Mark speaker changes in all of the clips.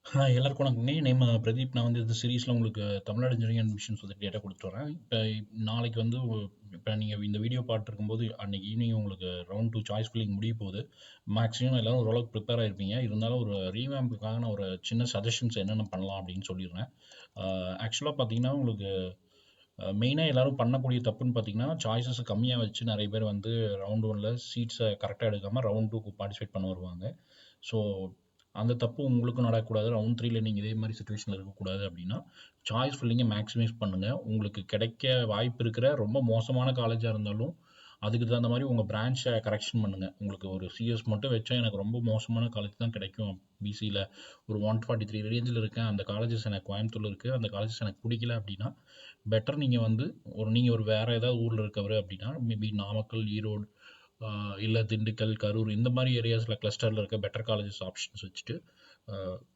Speaker 1: எல்லாருக்கும் வணக்கங்க. நேம் பிரதீப். நான் வந்து இந்த சீரிஸில் உங்களுக்கு தமிழ்நாடு இன்ஜினியரிங் அட்மிஷன்ஸ் வந்து டேட்டா கொடுத்துட்டு வரேன். நாளைக்கு வந்து இப்போ நீங்கள் இந்த வீடியோ பார்த்துருக்கும்போது அன்றைக்கி ஈவினிங் உங்களுக்கு ரவுண்ட் 2 சாய்ஸ் ஃபில்லிங் முடிய போகுது. மேக்ஸிமம் எல்லோரும் ஓரளவுக்கு ப்ரிப்பேர் ஆகிருப்பீங்க. இருந்தாலும் ஒரு ரீவேம்புக்காக நான் ஒரு சின்ன சஜஷன்ஸ் என்னென்ன பண்ணலாம் அப்படின்னு சொல்லிடுறேன். ஆக்சுவலாக பார்த்தீங்கன்னா உங்களுக்கு மெயினாக எல்லோரும் பண்ணக்கூடிய தப்புன்னு பார்த்தீங்கன்னா சாய்ஸஸ் கம்மியாக வச்சு நிறைய பேர் வந்து ரவுண்ட் 1 சீட்ஸை கரெக்டாக எடுக்காமல் ரவுண்ட் 2க்கு பார்ட்டிசிபேட் பண்ண வருவாங்க. ஸோ அந்த தப்பு உங்களுக்கும் நடக்கக்கூடாது. ரவுண்ட் 3ல நீங்கள் இதே மாதிரி சுச்சுவேஷனில் இருக்கக்கூடாது அப்படின்னா சாய்ஸ் ஃபில்லிங்கை மேக்ஸிமைஸ் பண்ணுங்கள். உங்களுக்கு கிடைக்க வாய்ப்பு இருக்கிற ரொம்ப மோசமான காலேஜாக இருந்தாலும் அதுக்கு தகுந்த மாதிரி உங்கள் பிரான்ச்சை கரெக்ஷன் பண்ணுங்கள். உங்களுக்கு ஒரு சிஎஸ் மட்டும் வச்சா எனக்கு ரொம்ப மோசமான காலேஜ் தான் கிடைக்கும், பிசியில் ஒரு 143 ரேஞ்சில் இருக்கேன், அந்த காலேஜஸ் எனக்கு கோயம்புத்தூர் இருக்குது, அந்த காலேஜஸ் எனக்கு பிடிக்கல அப்படின்னா பெட்டர் நீங்கள் வந்து நீங்கள் ஒரு வேறு ஏதாவது ஊரில் இருக்கவர் அப்படின்னா மேபி நாமக்கல், ஈரோடு இல்லை திண்டுக்கல், கரூர் இந்த மாதிரி ஏரியாஸில் கிளஸ்டரில் இருக்க பெட்டர் காலேஜஸ் ஆப்ஷன்ஸ் வச்சுட்டு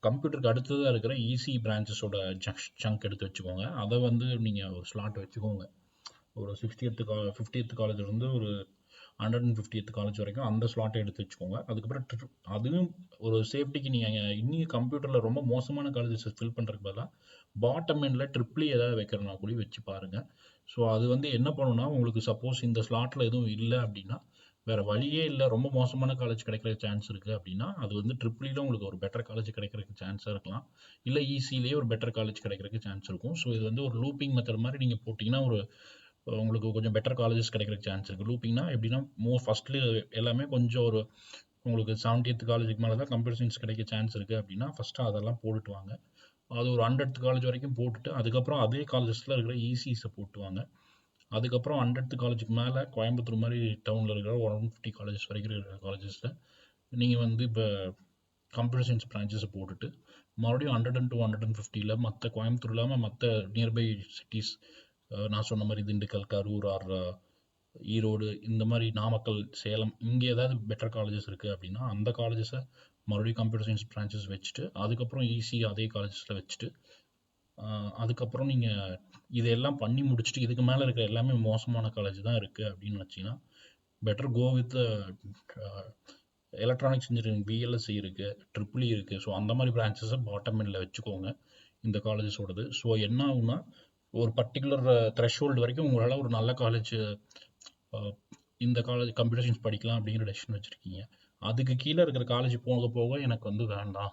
Speaker 1: கம்ப்யூட்டருக்கு அடுத்ததாக இருக்கிற ஈசி பிரான்ச்சஸோட சங்க் எடுத்து வச்சுக்கோங்க. அதை வந்து நீங்கள் ஒரு ஸ்லாட் வச்சுக்கோங்க. ஒரு 50th காலேஜ்லேருந்து ஒரு 150th காலேஜ் வரைக்கும் அந்த ஸ்லாட்டை எடுத்து வச்சுக்கோங்க. அதுக்கப்புறம் அதுவும் ஒரு சேஃப்டிக்கு நீங்கள் இன்னும் கம்ப்யூட்டரில் ரொம்ப மோசமான காலேஜஸ் ஃபில் பண்ணுறதுக்கு பதிலாக பாட்டம் எண்டில் ட்ரிப்ளி ஏதாவது வைக்கிறனா கூட வச்சு பாருங்கள். ஸோ அது வந்து என்ன பண்ணுன்னா உங்களுக்கு சப்போஸ் இந்த ஸ்லாட்டில் எதுவும் இல்லை அப்படின்னா வேறு வழியே இல்லை, ரொம்ப மோசமான காலேஜ் கிடைக்கிற சான்ஸ் இருக்குது அப்படின்னா அது வந்து ட்ரிப்ளியில் உங்களுக்கு ஒரு பெட்டர் காலேஜ் கிடைக்கிறதுக்கு சான்ஸாக இருக்கலாம், இல்லை ஈஸிலேயே ஒரு பெட்டர் காலேஜ் கிடைக்கிறதுக்கு சான்ஸ் இருக்கும். ஸோ இது வந்து ஒரு லூப்பிங் மெத்தட் மாதிரி நீங்கள் போட்டிங்கன்னா ஒரு உங்களுக்கு கொஞ்சம் பெட்டர் காலேஜஸ் கிடைக்கிறதுக்கு சான்ஸ் இருக்குது. லூப்பிங்னா எப்படின்னா ஃபஸ்ட்ல எல்லாமே கொஞ்சம் ஒரு உங்களுக்கு 70th காலேஜுக்கு மேலே தான் கம்ப்யூட்டர் சயின்ஸ் கிடைக்க சான்ஸ் இருக்குது அப்படின்னா ஃபஸ்ட்டு அதெல்லாம் போட்டுட்டு வாங்க. அது ஒரு 100th காலேஜ் வரைக்கும் போட்டுட்டு அதுக்கப்புறம் அதே காலேஜஸில் இருக்கிற ஈசிஸை போட்டுவாங்க. அதுக்கப்புறம் 100th காலேஜுக்கு மேலே கோயம்புத்தூர் மாதிரி டவுனில் இருக்கிற 150 காலேஜஸ் வரைக்கும் இருக்கிற காலேஜஸில் நீங்கள் வந்து இப்போ கம்ப்யூட்டர் சயின்ஸ் பிரான்ச்சஸை போட்டுட்டு மறுபடியும் 100 to 150ல் மற்ற கோயம்புத்தூர் இல்லாமல் மற்ற நியர்பை சிட்டிஸ் நான் சொன்ன மாதிரி திண்டுக்கல், கரூர் ஆர் ஈரோடு இந்த மாதிரி நாமக்கல், சேலம் இங்கே ஏதாவது பெட்டர் காலேஜஸ் இருக்குது அப்படின்னா அந்த காலேஜஸை மறுபடியும் கம்ப்யூட்டர் சயின்ஸ் பிரான்ச்சஸ் வச்சுட்டு அதுக்கப்புறம் ஈஸி அதே காலேஜஸில் வச்சுட்டு அதுக்கப்புறம் நீங்கள் இதெல்லாம் பண்ணி முடிச்சுட்டு இதுக்கு மேலே இருக்கிற எல்லாமே மோசமான காலேஜ் தான் இருக்குது அப்படின்னு நினச்சிங்கன்னா better go with electronics engineering, பிஎல்எஸ்சி இருக்குது, ட்ரிபிள்இ இருக்குது. ஸோ அந்த மாதிரி பிரான்ச்சஸை பாட்டம் எண்டில் வச்சுக்கோங்க இந்த காலேஜஸோடது. ஸோ என்ன ஆகுனா ஒரு பர்டிகுலர் த்ரெஷ்ஹோல்டு வரைக்கும் உங்களால் ஒரு நல்ல காலேஜ் இந்த காலேஜ் கம்ப்யூட்டர் சயின்ஸ் படிக்கலாம் அப்படிங்கிற டெசிஷன் வச்சுருக்கீங்க. அதுக்கு கீழே இருக்கிற காலேஜ் போக போக எனக்கு வந்து வேண்டாம்,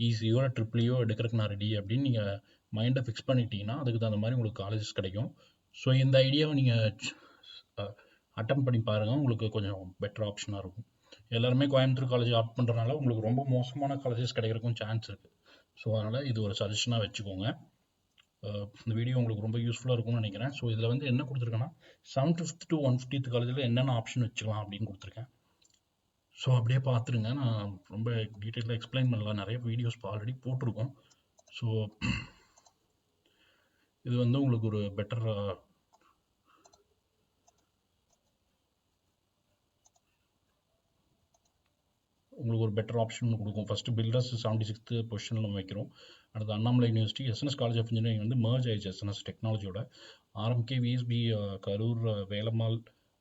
Speaker 1: ஈஸியோ ட்ரிபிளியோ எடுக்கிறதுக்கு நான் ரெடி அப்படின்னு நீங்கள் மைண்டை ஃபிக்ஸ் பண்ணிட்டீங்கன்னா அதுக்கு தகுந்த மாதிரி உங்களுக்கு காலேஜஸ் கிடைக்கும். ஸோ இந்த ஐடியாவை நீங்கள் அட்டன் பண்ணி பாருங்கள், உங்களுக்கு கொஞ்சம் பெட்டர் ஆப்ஷனாக இருக்கும். எல்லாருமே கோயம்புத்தூர் காலேஜ் ஆப்ட் பண்ணுறதுனால உங்களுக்கு ரொம்ப மோசமான காலேஜஸ் கிடைக்கிறதுக்கும் சான்ஸ் இருக்குது. ஸோ அதனால் இது ஒரு சஜஷனாக வச்சுக்கோங்க. இந்த வீடியோ உங்களுக்கு ரொம்ப யூஸ்ஃபுல்லாக இருக்கும்னு நினைக்கிறேன். ஸோ இதில் வந்து என்ன கொடுத்துருக்கேன்னா 75th to 150th காலேஜில் என்னென்ன ஆப்ஷன் வச்சுக்கலாம் அப்படின்னு கொடுத்துருக்கேன். ஸோ அப்படியே பார்த்துருங்க. நான் ரொம்ப டீட்டெயிலாக எக்ஸ்பிளைன் பண்ணலாம், நிறைய வீடியோஸ் ஆல்ரெடி போட்டிருக்கோம். ஸோ இது வந்து உங்களுக்கு ஒரு பெட்டர் ஆப்ஷன் கொடுக்கும். ஃபஸ்ட்டு பில்டர்ஸ் 76th பொசிஷனில் நம்ம வைக்கிறோம். அடுத்து Annamalai university, SNS college of engineering வந்து மர்ஜ் ஆயிடுச்சு எஸ்என்எஸ் டெக்னாலஜியோட. RMK, VSB Karur, Velammal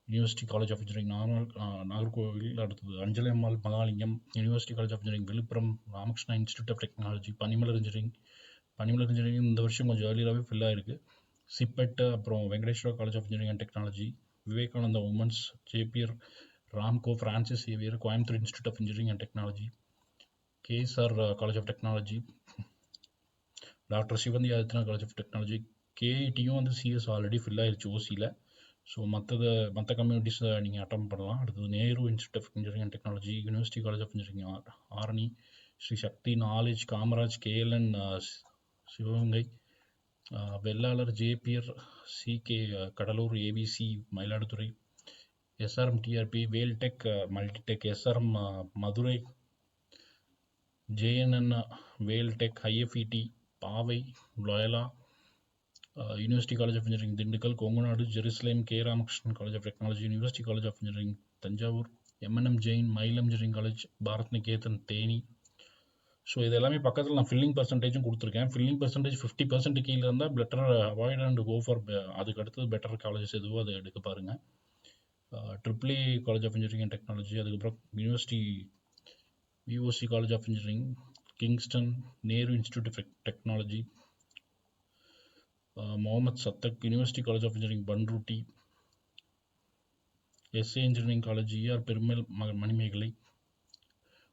Speaker 1: university college of engineering Nagercoil, அடுத்தது Anjali Ammal Mahalingam university college of engineering Villupuram, Ramakrishna institute of technology, Panimalar engineering இந்த வருஷம் கொஞ்சம் ஏர்லியராகவே ஃபில் ஆயிருக்கு. சிப்பெட், அப்புறம் Venkateswara college of engineering and technology, Vivekananda women's, JPR, Ramco, Francis Xavier, Coimbatore institute of engineering and technology, KSR college of technology, doctor Sivanthi Adityanath college of technology, கேஐடியும் வந்து CS already fill ஆயிடுச்சு ஓசியில். ஸோ மற்ற கம்யூனிட்டிஸை நீங்கள் அட்டன் பண்ணலாம். அடுத்தது Nehru institute of engineering and technology, university college of engineering Arani, Sri Sakthi knowledge, Kamaraj, KLN Sivaganga, Vellalar, JPR, CK Cuddalore, ABC Mayiladuthurai, SRM TRP, Veltech Multitech, SRM Madurai, JNN Veltech, IFET Paavai, Loyola, university college of engineering Dindigul, Kongunadu, Jerusalem, K Ramakrishnan college of technology, university college of engineering Thanjavur, MNM Jain, Mailam engineering college, Bharath Niketan Theni. So இது எல்லாமே பக்கத்தில் நான் filling பர்சன்டேஜும் கொடுத்துருக்கேன். Filling percentage 50% கீழே இருந்தால் better avoid and go for அதுக்கு அடுத்தது better colleges எதுவோ அதை எடுக்க பாருங்கள். Triple E college of engineering and technology, அதுக்கப்புறம் university VOC college of engineering, Kingston, Nehru institute of technology, Mohamed Sathak, university college of engineering Panruti, SA engineering college, ER Perumal Manimekalai,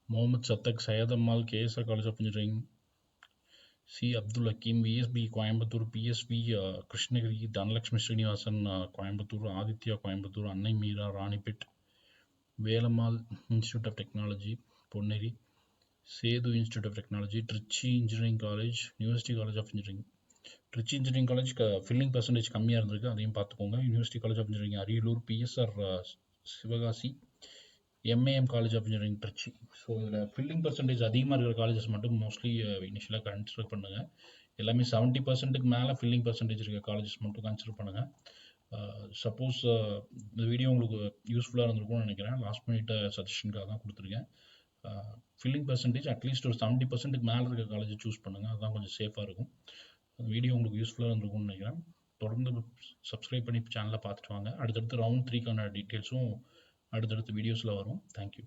Speaker 1: Mohamed Sathak, Syedammal, KSR college of engineering, C Abdul Hakeem, VSB Coimbatore, PSB Krishnagiri, Dhanalakshmi Srinivasan Coimbatore, Aditya Coimbatore, Annai Meera Ranipet, Velammal institute of technology Ponneri, Sethu institute of technology, Trichy engineering college, university college of engineering. Trichy engineering college filling percentage கம்மியாக இருந்திருக்கு, அதையும் பார்த்துக்கோங்க. University college of engineering Ariyalur, BSR Sivakasi, MAM college of engineering Trichy. So இதில் filling percentage அதிகமாக இருக்கிற colleges மட்டும் mostly இனிஷியலாக consider பண்ணுங்கள். எல்லாமே 70% மேலே ஃபில்லிங் பர்சன்டேஜ் இருக்க காலேஜஸ் மட்டும் கன்சிடர் பண்ணுங்கள். சப்போஸ் இந்த வீடியோ உங்களுக்கு யூஸ்ஃபுல்லாக இருந்திருக்கும்னு நினைக்கிறேன். லாஸ்ட் மினிட் சஜஷனுக்காக தான் கொடுத்துருக்கேன். ஃபில்லிங் பர்சன்டேஜ் அட்லீஸ்ட் ஒரு 70% மேலே இருக்க காலேஜை சூஸ் பண்ணுங்கள், அதுதான் கொஞ்சம் சேஃபாக இருக்கும். வீடியோ உங்களுக்கு யூஸ்ஃபுல்லாக இருந்திருக்கும்னு நினைக்கிறேன். தொடர்ந்து சப்ஸ்கிரைப் பண்ணி சேனலை பார்த்துட்டு வாங்க. அடுத்தடுத்து ரவுண்ட் 3க்கான டீட்டெயில்ஸும் அடுத்தடுத்த வீடியோஸில் வரும். தேங்க்யூ.